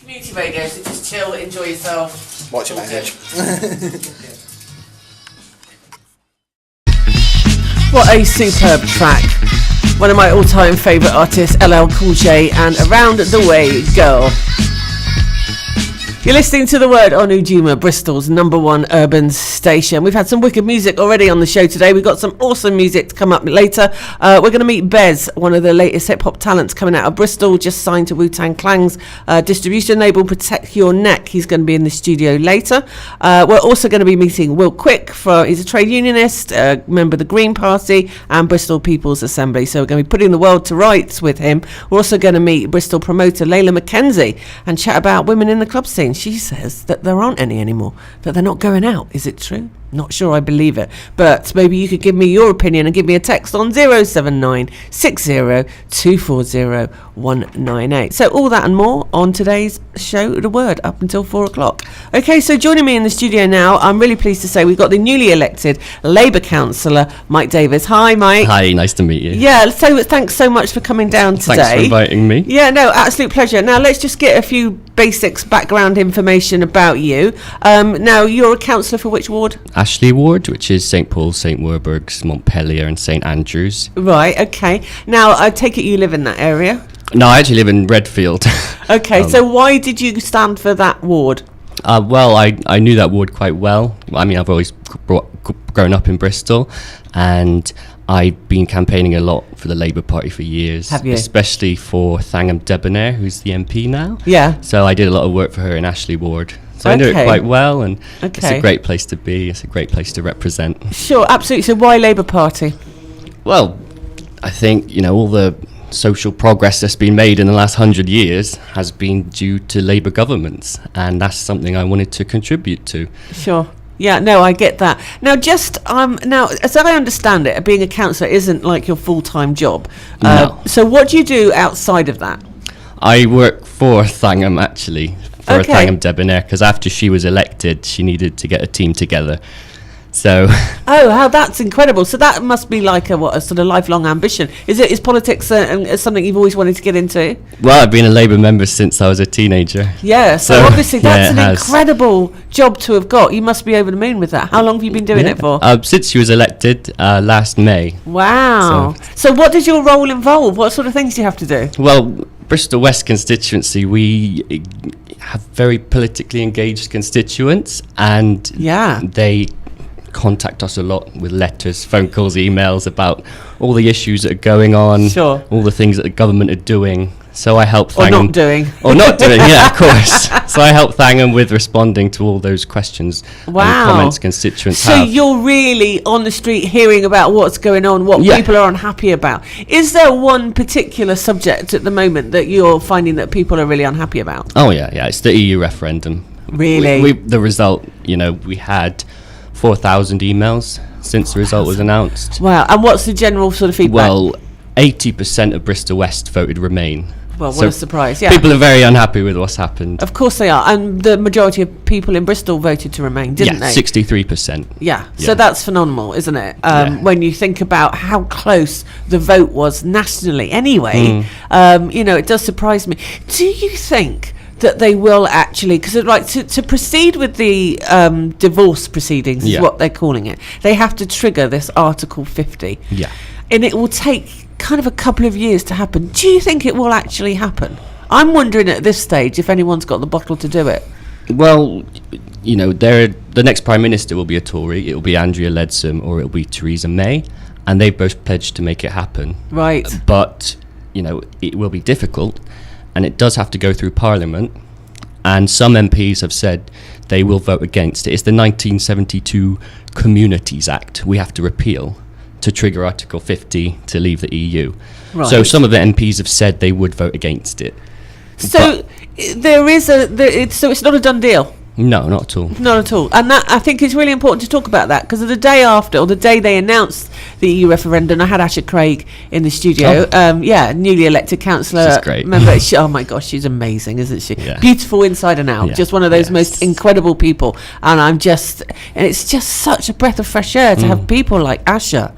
Community radio, so just chill, enjoy yourself. Watch your language. What a superb track. One of my all-time favourite artists, LL Cool J, and Around the Way, Girl. You're listening to The Word on Ujima, Bristol's #1 urban station. We've had some wicked music already on the show today. We've got some awesome music to come up later. We're going to meet Bez, one of the latest hip-hop talents coming out of Bristol, just signed to Wu-Tang Clang's distribution label, Protect Your Neck. He's going to be in the studio later. We're also going to be meeting Will Quick. He's a trade unionist, member of the Green Party and Bristol People's Assembly. So we're going to be putting the world to rights with him. We're also going to meet Bristol promoter Layla McKenzie and chat about women in the club scene. She says that there aren't any anymore, that they're not going out. Is it true? Not sure I believe it, but maybe you could give me your opinion and give me a text on 079 60 240 198. So all that and more on today's show, The Word, up until 4 o'clock. Okay, so joining me in the studio now, I'm really pleased to say we've got the newly elected Labour councillor, Mike Davies. Hi, Mike. Hi, nice to meet you. Yeah, so thanks so much for coming down today. Thanks for inviting me. Yeah, no, absolute pleasure. Now let's just get a few basics, background information about you. Now, you're a councillor for which ward? Ashley Ward, which is St Paul's, St Werburgh's, Montpellier and St Andrews. Right, okay. Now, I take it you live in that area? No, I actually live in Redfield. Okay, so why did you stand for that ward? Well, I knew that ward quite well. I mean, I've always grown up in Bristol, and I've been campaigning a lot for the Labour Party for years. Have you? Especially for Thangham Debonair, who's the MP now. Yeah. So I did a lot of work for her in Ashley Ward. So I knew it quite well, and it's a great place to be. It's a great place to represent. Sure, absolutely. So why Labour Party? Well, I think, all the social progress that's been made in the last 100 years has been due to Labour governments, and that's something I wanted to contribute to. Sure. Yeah, no, I get that. Now, now, as I understand it, being a councillor isn't like your full-time job. No. So what do you do outside of that? I work for Thangham, actually, for Thangham Debonair, because after she was elected, she needed to get a team together. So. Oh, how that's incredible! So that must be like a sort of lifelong ambition. Is politics something you've always wanted to get into? Well, I've been a Labour member since I was a teenager. Yeah, so obviously that's an incredible job to have got. You must be over the moon with that. How long have you been doing it for? Since she was elected last May. Wow. So what does your role involve? What sort of things do you have to do? Well, Bristol West constituency, we have very politically engaged constituents, and they contact us a lot with letters, phone calls, emails about all the issues that are going on, all the things that the government are doing. So I help Thangham. Or not doing. Or not doing, yeah, of course. So I help Thangham with responding to all those questions and comments constituents have. So you're really on the street hearing about what's going on, what people are unhappy about. Is there one particular subject at the moment that you're finding that people are really unhappy about? Oh, yeah. It's the EU referendum. Really? The result, we had 4,000 emails since the result was announced. Wow. And what's the general sort of feedback? Well, 80% of Bristol West voted Remain. Well, what a surprise, yeah. People are very unhappy with what's happened. Of course they are. And the majority of people in Bristol voted to Remain, didn't they? 63%. Yeah. So that's phenomenal, isn't it? When you think about how close the vote was nationally. Anyway, it does surprise me. Do you think that they will actually, because to proceed with the divorce proceedings is what they're calling it, they have to trigger this Article 50. Yeah. And it will take kind of a couple of years to happen. Do you think it will actually happen? I'm wondering at this stage if anyone's got the bottle to do it. Well, the next Prime Minister will be a Tory. It will be Andrea Leadsom or it will be Theresa May, and they both pledged to make it happen. Right. But, it will be difficult, and it does have to go through Parliament, and some MPs have said they will vote against it. It's the 1972 Communities Act we have to repeal to trigger Article 50 to leave the EU. Right. So some of the MPs have said they would vote against it. So so it's not a done deal? No, not at all. Not at all. And that, I think, is really important to talk about that, because the day after, or the day they announced the EU referendum, I had Asha Craig in the studio. Newly elected councillor. She's great. Remember, oh my gosh, she's amazing, isn't she? Yeah. Beautiful inside and out. Yeah. Just one of those most incredible people. And it's just such a breath of fresh air to have people like Asha,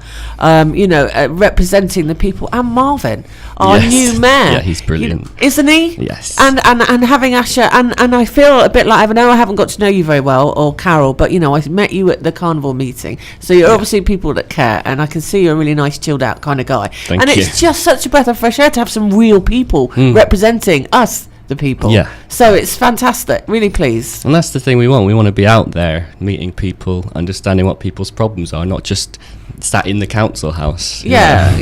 representing the people, and Marvin, our new mayor. Yeah, he's brilliant. Isn't he? Yes. And having Asha, and I feel a bit like, I know I haven't got to know you very well, or Carole, but I met you at the carnival meeting, so you're obviously people that care, and I can see you're a really nice, chilled out kind of guy. Thank you. It's just such a breath of fresh air to have some real people representing us, the people. Yeah. So it's fantastic. Really pleased. And that's the thing we want. We want to be out there, meeting people, understanding what people's problems are, not just sat in the council house. There's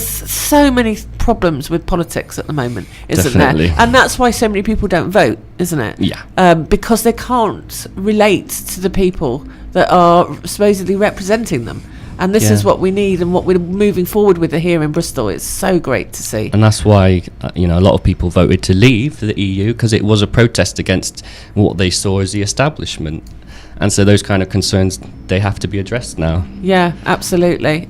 so many problems with politics at the moment, isn't Definitely. there? And that's why so many people don't vote, isn't it? Yeah. Because they can't relate to the people that are supposedly representing them. And this is what we need, and what we're moving forward with here in Bristol. It's so great to see. And that's why, a lot of people voted to leave the EU, because it was a protest against what they saw as the establishment. And so those kind of concerns, they have to be addressed now. Yeah, absolutely.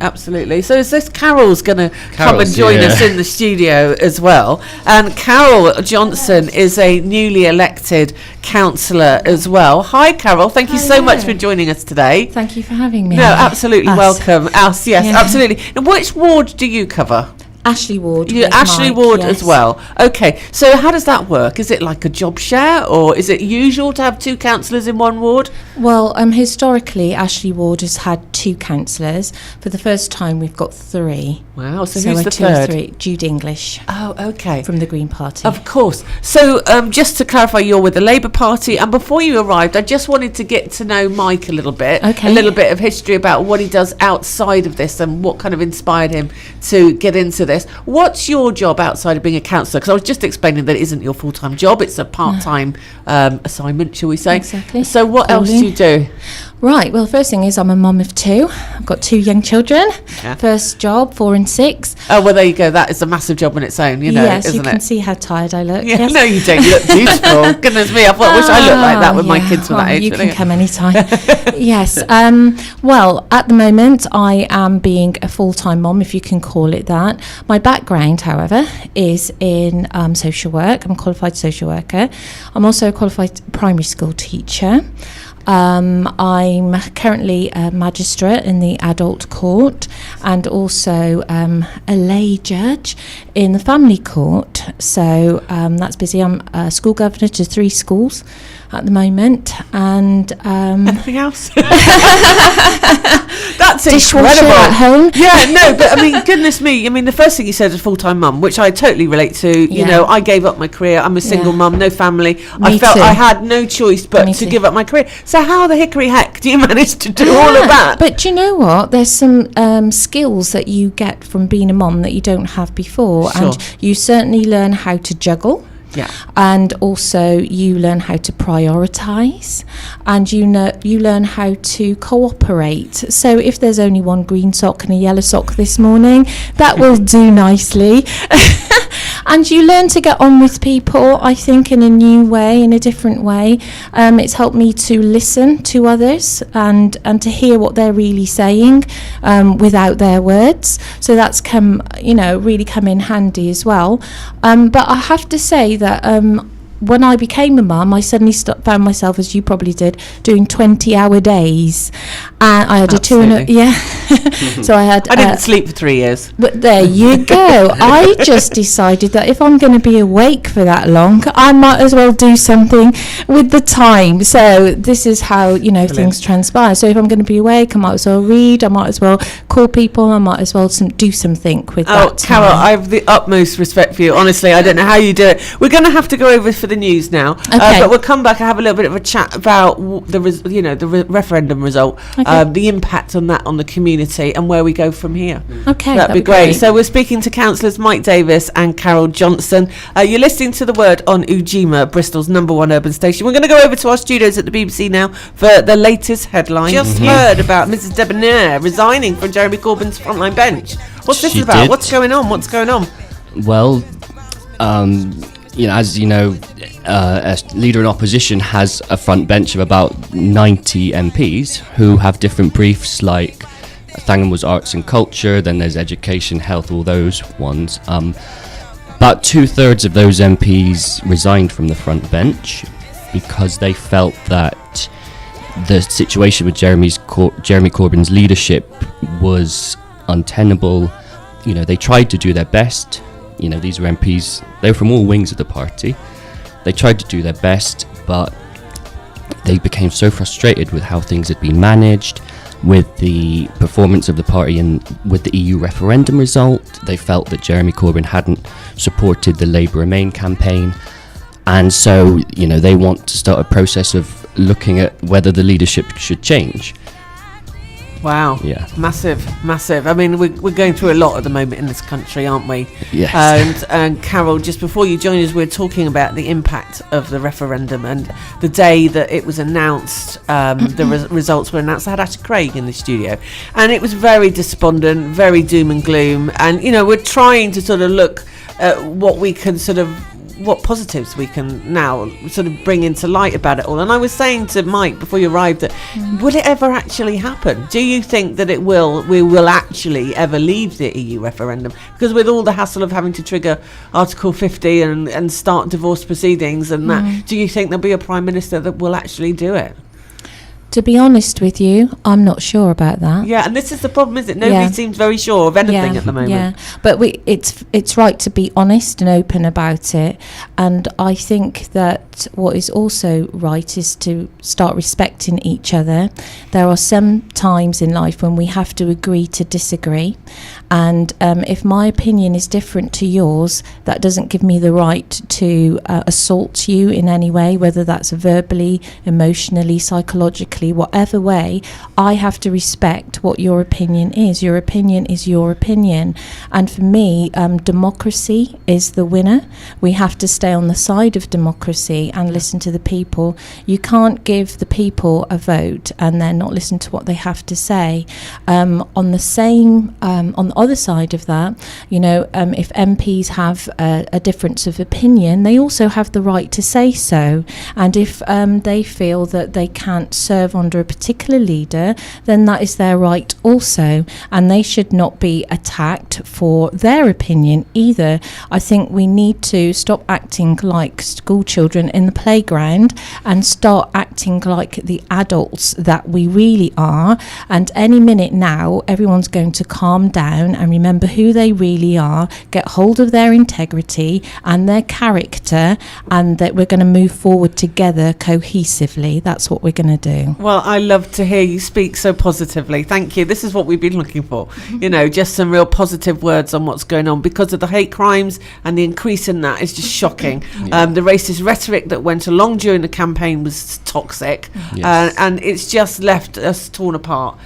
So is this Carole's going to come and join us in the studio as well? And Carole Johnson is a newly elected councillor as well. Hi, Carole. Thank you so much for joining us today. Thank you for having me. No, absolutely welcome. Us, yes, Yeah. absolutely. Now, which ward do you cover? Ashley Ward. Ashley Mike, Ward yes. as well. Okay, so how does that work? Is it like a job share, or is it usual to have two councillors in one ward? Well, historically, Ashley Ward has had two councillors. For the first time, we've got three. Wow, so we're who's the two or third? three. Jude English. Oh, okay. From the Green Party. Of course. So just to clarify, you're with the Labour Party, and before you arrived, I just wanted to get to know Mike a little bit. Okay. A little bit of history about what he does outside of this, and what kind of inspired him to get into this. What's your job outside of being a councillor? Because I was just explaining that it isn't your full-time job, it's a part-time assignment, shall we say. Exactly. So what else do you do? Right, well, the first thing is I'm a mum of two. I've got two young children. Yeah. First job, 4 and 6. Oh, well, there you go. That is a massive job on its own, yes, isn't you can it? see how tired I look. Yeah, yes. no, you don't. You look beautiful. Goodness me, I wish I looked like that when my kids were that age. You but can anyway. come anytime. Yes. Well, at the moment, I am being a full-time mom, if you can call it that. My background, however, is in social work. I'm a qualified social worker. I'm also a qualified primary school teacher. I'm currently a magistrate in the adult court, and also a lay judge in the family court. So that's busy. I'm a school governor to 3 schools at the moment, and anything else? That's dishwasher incredible. at home. Yeah, no, but I mean, goodness me. I mean, the first thing you said is full-time mum, which I totally relate to. You know, I gave up my career. I'm a single mum, no family. I felt too. I had no choice but to give up my career. So how the hickory heck do you manage to do all of that? But do you know what? There's some skills that you get from being a mum that you don't have before. Sure. And you certainly learn how to juggle. Yeah. And also you learn how to prioritise, and you learn how to cooperate. So if there's only one green sock and a yellow sock this morning, that will do nicely. And you learn to get on with people, I think, in a new way, in a different way. It's helped me to listen to others and to hear what they're really saying without their words. So that's really come in handy as well. But I have to say that when I became a mum, I suddenly found myself, as you probably did, doing 20-hour days. And I had Absolutely. So I didn't sleep for 3 years. But there you go. I just decided that if I'm going to be awake for that long, I might as well do something with the time. So this is how, things transpire. So if I'm going to be awake, I might as well read. I might as well call people. I might as well do something with that. Oh, Carole, I have the utmost respect for you. Honestly, I don't know how you do it. We're going to have to go over for the news now. Okay. But we'll come back and have a little bit of a chat about the referendum result, the impact on that on the community, and where we go from here. Okay, that'd be great. So we're speaking to councillors Mike Davies and Carole Johnson. You're listening to The Word on Ujima, Bristol's #1 urban station. We're going to go over to our studios at the BBC now for the latest headline. Just heard about Mrs Debonair resigning from Jeremy Corbyn's frontline bench. What's this about? Did. What's going on? Well, as you know, a leader in opposition has a front bench of about 90 MPs who have different briefs, like Thangham was arts and culture, then there's education, health, all those ones. About 2/3 of those MPs resigned from the front bench because they felt that the situation with Jeremy Corbyn's leadership was untenable. You know, they tried to do their best. You know, these were MPs, they were from all wings of the party. They tried to do their best, but they became so frustrated with how things had been managed, with the performance of the party and with the EU referendum result. They felt that Jeremy Corbyn hadn't supported the Labour Remain campaign. And so, you know, they want to start a process of looking at whether the leadership should change. Wow. Yeah. Massive. I mean, we're going through a lot at the moment in this country, aren't we? Yes. And Carole, just before you joined us, we're talking about the impact of the referendum, and the day that it was announced, the results were announced. I had Asher Craig in the studio, and it was very despondent, very doom and gloom. And, you know, we're trying to sort of look at what positives we can now sort of bring into light about it all. And I was saying to Mike before you arrived that will it ever actually happen? Do you think that we will actually ever leave the EU referendum? Because with all the hassle of having to trigger Article 50 and start divorce proceedings and that, do you think there'll be a Prime Minister that will actually do it? To be honest with you, I'm not sure about that. Yeah, and this is the problem, is it? Nobody seems very sure of anything at the moment. Yeah, but it's right to be honest and open about it. And I think that what is also right is to start respecting each other. There are some times in life when we have to agree to disagree. And if my opinion is different to yours, that doesn't give me the right to assault you in any way, whether that's verbally, emotionally, psychologically, whatever way. I have to respect what your opinion is. Your opinion is your opinion. And for me, democracy is the winner. We have to stay on the side of democracy and listen to the people. You can't give the people a vote and then not listen to what they have to say. On the other side of that, you know, if MPs have a difference of opinion, they also have the right to say so. And if they feel that they can't serve under a particular leader, then that is their right also. And they should not be attacked for their opinion either. I think we need to stop acting like school children in the playground and start acting like the adults that we really are. And any minute now, everyone's going to calm down and remember who they really are, get hold of their integrity and their character, and that we're going to move forward together cohesively. That's what we're going to do. Well, I love to hear you speak so positively. Thank you. This is what we've been looking for. You know, just some real positive words on what's going on, because of the hate crimes and the increase in that is just shocking. The racist rhetoric that went along during the campaign was toxic. Yes. And it's just left us torn apart.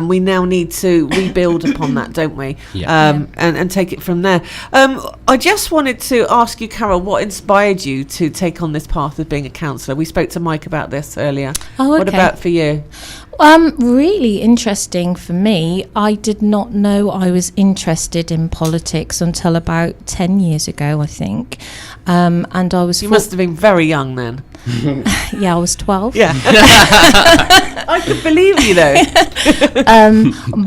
We now need to rebuild upon that, don't we? And take it from there. I just wanted to ask you, Carole, what inspired you to take on this path of being a councillor? We spoke to Mike about this earlier. Oh, okay. What about for you? Really interesting for me. I did not know I was interested in politics until about 10 years ago, I think. And I was... You must have been very young then. Yeah, I was 12. Yeah. I could believe you though.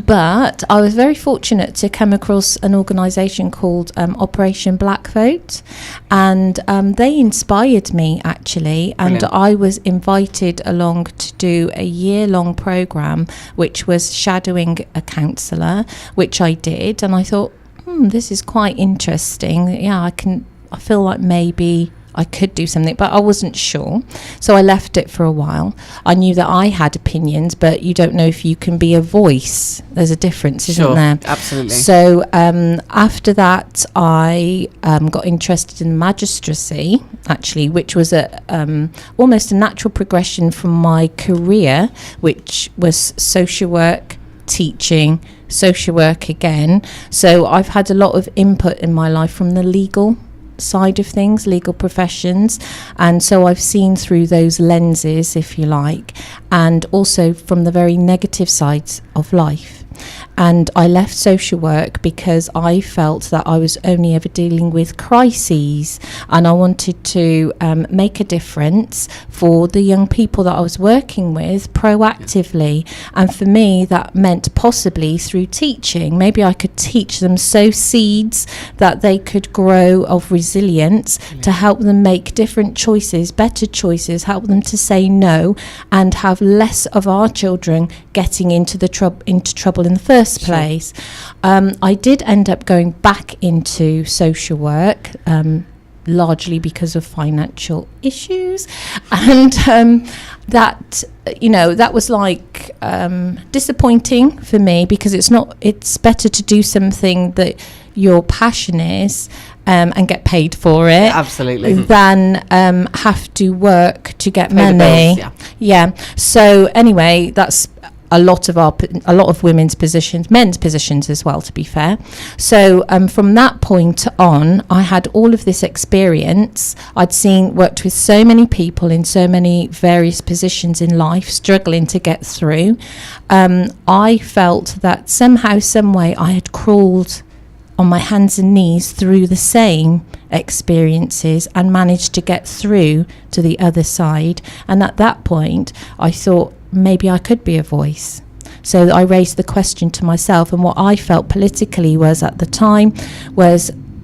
But I was very fortunate to come across an organisation called Operation Black Vote, and they inspired me actually. And Brilliant. I was invited along to do a year-long programme, which was shadowing a councillor, which I did, and I thought, this is quite interesting. Yeah, I feel like maybe I could do something, but I wasn't sure. So I left it for a while. I knew that I had opinions, but you don't know if you can be a voice. There's a difference, isn't there? Absolutely. So after that, I got interested in magistracy, actually, which was almost a natural progression from my career, which was social work, teaching, social work again. So I've had a lot of input in my life from the legal side of things, legal professions, and so I've seen through those lenses, if you like, and also from the very negative sides of life. And I left social work because I felt that I was only ever dealing with crises, and I wanted to make a difference for the young people that I was working with proactively. And for me, that meant possibly through teaching. Maybe I could teach them, sow seeds that they could grow of resilience to help them make different choices, better choices, help them to say no, and have less of our children getting into trouble in the first place. I did end up going back into social work, largely because of financial issues, and that was like disappointing for me, because it's better to do something that your passion is and get paid for it, absolutely, than have to work to get Pay money. the bills, yeah. So anyway, that's a lot of women's positions, men's positions as well, to be fair. So from that point on, I had all of this experience. I'd worked with so many people in so many various positions in life, struggling to get through. I felt that somehow, some way, I had crawled on my hands and knees through the same experiences and managed to get through to the other side. And at that point, I thought, maybe I could be a voice. So I raised the question to myself, and what I felt politically was, at the time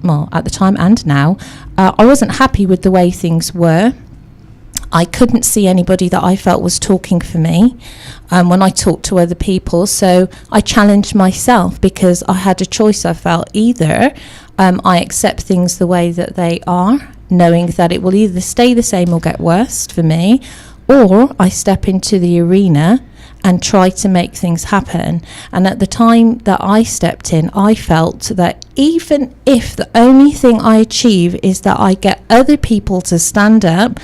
and now, I wasn't happy with the way things were. I couldn't see anybody that I felt was talking for me when I talked to other people. So I challenged myself, because I had a choice. I felt either I accept things the way that they are, knowing that it will either stay the same or get worse for me, or I step into the arena and try to make things happen. And at the time that I stepped in, I felt that even if the only thing I achieve is that I get other people to stand up,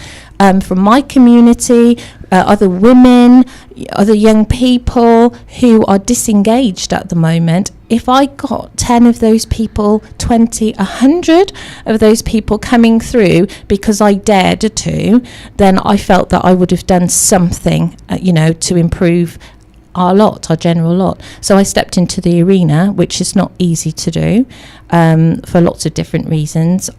from my community, other women, other young people who are disengaged at the moment, if I got 10 of those people, 20, 100 of those people coming through because I dared to, then I felt that I would have done something, to improve our general lot. So I stepped into the arena, which is not easy to do, for lots of different reasons.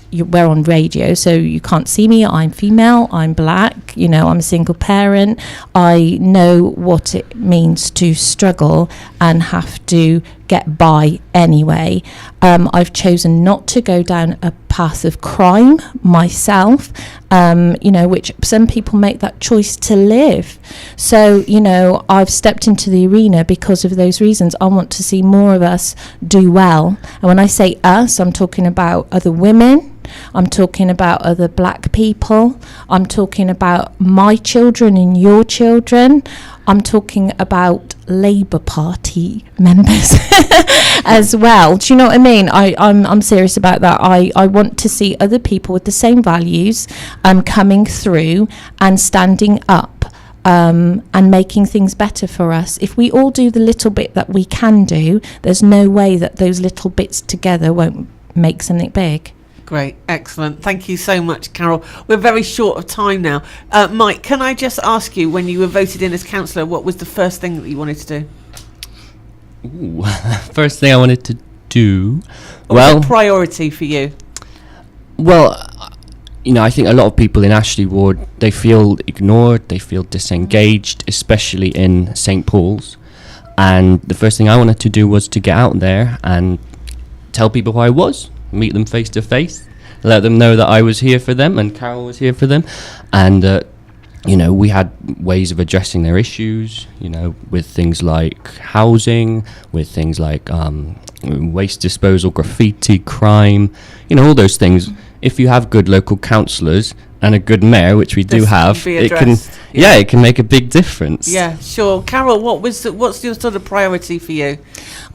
We're on radio, so you can't see me. I'm female, I'm black, I'm a single parent. I know what it means to struggle and have to get by anyway. I've chosen not to go down a path of crime myself, which some people make that choice to live. So, I've stepped into the arena because of those reasons. I want to see more of us do well. And when I say us, I'm talking about other women, I'm talking about other black people, I'm talking about my children and your children, I'm talking about Labour Party members as well. Do you know what I mean? I'm serious about that. I want to see other people with the same values coming through and standing up and making things better for us. If we all do the little bit that we can do, there's no way that those little bits together won't make something big. Great, excellent. Thank you so much, Carole. We're very short of time now. Mike, can I just ask you, when you were voted in as councillor, what was the first thing that you wanted to do? First thing I wanted to do, What was a priority for you? Well, I think a lot of people in Ashley Ward, they feel ignored, they feel disengaged, especially in St. Paul's. And the first thing I wanted to do was to get out there and tell people who I was, meet them face to face, let them know that I was here for them and Carole was here for them. And, we had ways of addressing their issues, with things like housing, with things like waste disposal, graffiti, crime, all those things. If you have good local councillors and a good mayor, which we do have, it can make a big difference. Yeah, sure. Carole, what's your sort of priority for you?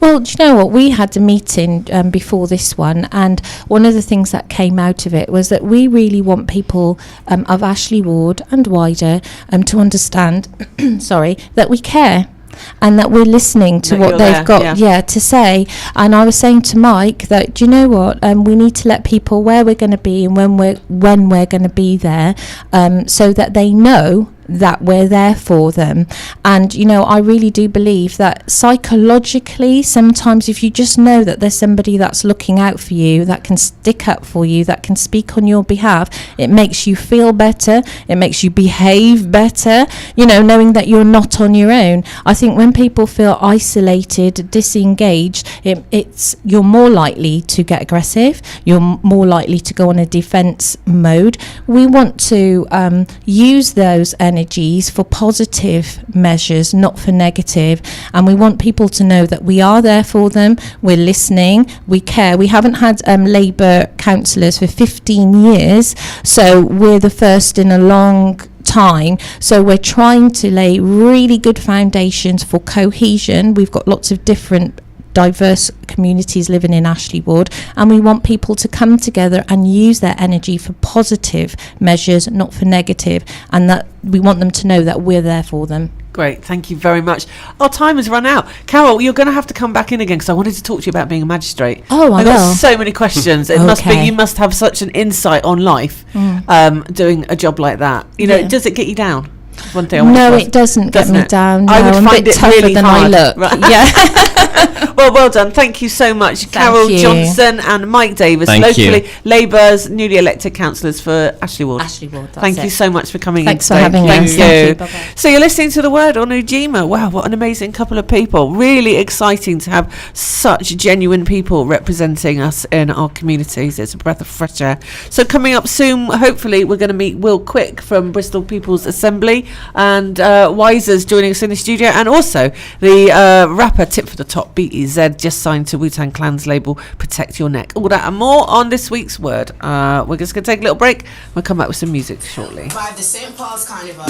Well, do you know what? We had a meeting before this one, and one of the things that came out of it was that we really want people of Ashley Ward and wider to understand, that we care. And that we're listening to what they've got to say. And I was saying to Mike that, do you know what, we need to let people where we're going to be and when we're going to be there, so that they know that we're there for them. And I really do believe that psychologically, sometimes if you just know that there's somebody that's looking out for you, that can stick up for you, that can speak on your behalf, it makes you feel better, it makes you behave better, knowing that you're not on your own. I think when people feel isolated, disengaged, you're more likely to get aggressive, you're more likely to go on a defense mode. We want to use those energies for positive measures, not for negative. And we want people to know that we are there for them, we're listening, we care. We haven't had Labour councillors for 15 years, so we're the first in a long time. So we're trying to lay really good foundations for cohesion. We've got lots of different diverse communities living in Ashley Ward, and we want people to come together and use their energy for positive measures, not for negative, and that we want them to know that we're there for them. Great, thank you very much. Our time has run out. Carole, you're going to have to come back in again because I wanted to talk to you about being a magistrate. Oh, I've got so many questions. It must be, Okay. you must have such an insight on life, doing a job like that. Does it get you down? One thing I want to No, ask. it doesn't get me it? down. No, I would I'm a find bit it tougher really than hard. I look. Right. Yeah. Well done. Thank you so much, Carole you. Johnson and Mike Davies, Thank you. locally Labour's newly elected councillors for Ashley Ward. Ashley Ward, that's Thank you it. so much for coming Thanks in for today. having Thank us. you. Thank you. Bye-bye. So you're listening to The Word on Ujima. Wow, what an amazing couple of people. Really exciting to have such genuine people representing us in our communities. It's a breath of fresh air. So coming up soon, hopefully, we're going to meet Will Quick from Bristol People's Assembly, and Wiser's joining us in the studio, and also the rapper Tip for the Top, BEZ, just signed to Wu-Tang Clan's label Protect Your Neck. All that and more on this week's Word. We're just going to take a little break. We'll come back with some music shortly. By the St. Paul's Carnival.